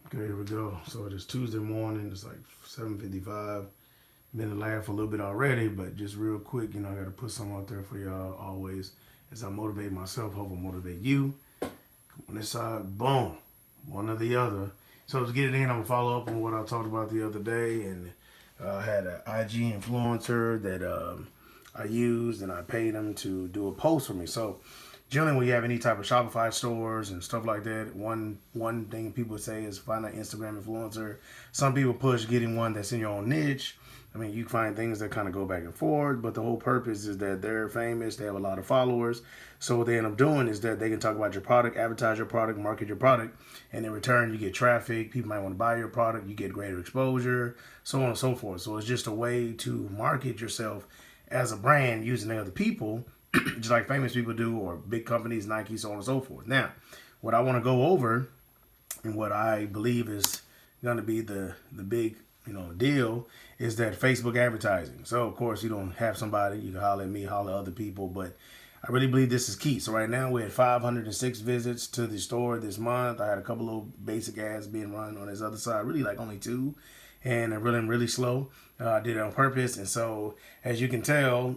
Okay, here we go. So it is Tuesday morning. It's like 7:55. Been to laugh for a little bit already, but just real quick, I got to put something out there for y'all always. As I motivate myself, hope I motivate you. On this side, boom, one or the other. So to get it in, I'm gonna follow up on what I talked about the other day, and I had an IG influencer that I used, and I paid him to do a post for me. So generally, when you have any type of Shopify stores and stuff like that, one thing people say is find an Instagram influencer. Some people push getting one that's in your own niche. I mean, you find things that kind of go back and forth, but the whole purpose is that they're famous, they have a lot of followers. So what they end up doing is that they can talk about your product, advertise your product, market your product, and in return, you get traffic. People might want to buy your product, you get greater exposure, so on and so forth. So it's just a way to market yourself as a brand using other people, just like famous people do, or big companies, Nike, so on and so forth. Now, what I want to go over and what I believe is going to be the big deal is that Facebook advertising. So of course you don't have somebody, you can holler at me, holler at other people, but I really believe this is key. So right now we had 506 visits to the store this month. I had a couple of basic ads being run on this other side, really like only two, and they're really slow. I did it on purpose, and so as you can tell,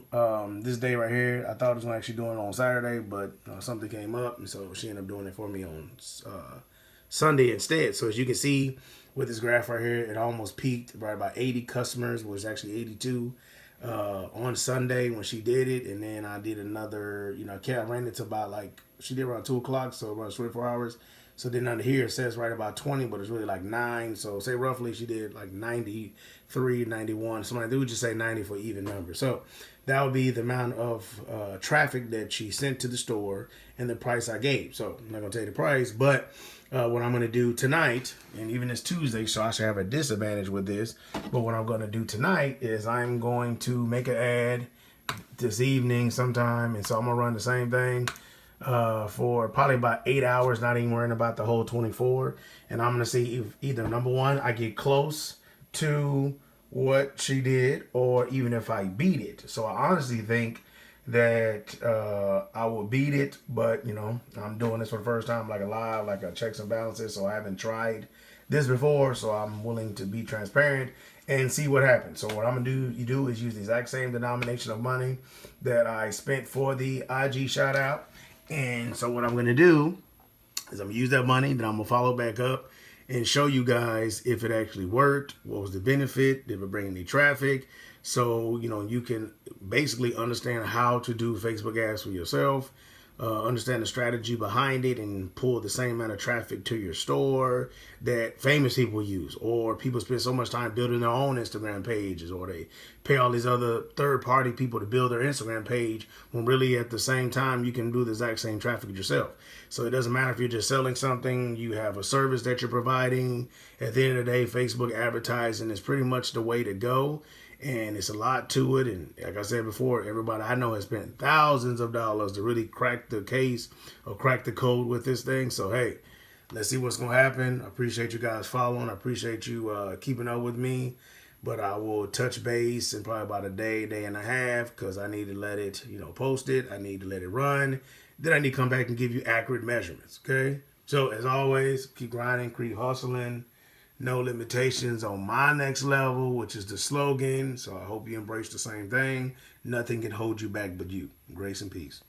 this day right here, I thought I was going to actually do it on Saturday, but something came up, and so she ended up doing it for me on Sunday instead. So as you can see with this graph right here, it almost peaked right about 80 customers, was actually 82 on Sunday when she did it. And then I did another, I ran it to about like, she did around 2 o'clock, so around 24 hours. So then under here it says right about 20, but it's really like 9. So say roughly she did like 93, 91, something like that. We would just say 90 for even number. So that would be the amount of traffic that she sent to the store and the price I gave. So I'm not going to tell you the price, but what I'm going to do tonight, and even it's Tuesday, so I should have a disadvantage with this, but what I'm going to do tonight is I'm going to make an ad this evening sometime, and so I'm going to run the same thing for probably about 8 hours, not even worrying about the whole 24, and I'm going to see if either, number one, I get close to what she did, or even if I beat it. So I honestly think that I will beat it, but I'm doing this for the first time, like a live, like a checks and balances, so I haven't tried this before, so I'm willing to be transparent and see what happens. So what I'm gonna do is use the exact same denomination of money that I spent for the IG shout out, and so what I'm gonna do is I'm gonna use that money, then I'm gonna follow back up and show you guys if it actually worked, what was the benefit, did it bring any traffic, so you can basically understand how to do Facebook ads for yourself, understand the strategy behind it, and pull the same amount of traffic to your store that famous people use, or people spend so much time building their own Instagram pages, or they pay all these other third-party people to build their Instagram page, when really at the same time you can do the exact same traffic yourself. So it doesn't matter if you're just selling something, you have a service that you're providing. At the end of the day, Facebook advertising is pretty much the way to go. And it's a lot to it. And like I said before, everybody I know has spent thousands of dollars to really crack the case or crack the code with this thing. So, hey, let's see what's going to happen. I appreciate you guys following. I appreciate you keeping up with me. But I will touch base in probably about a day and a half, because I need to let it, post it. I need to let it run. Then I need to come back and give you accurate measurements, okay? So, as always, keep grinding, keep hustling. No limitations on my next level, which is the slogan. So I hope you embrace the same thing. Nothing can hold you back but you. Grace and peace.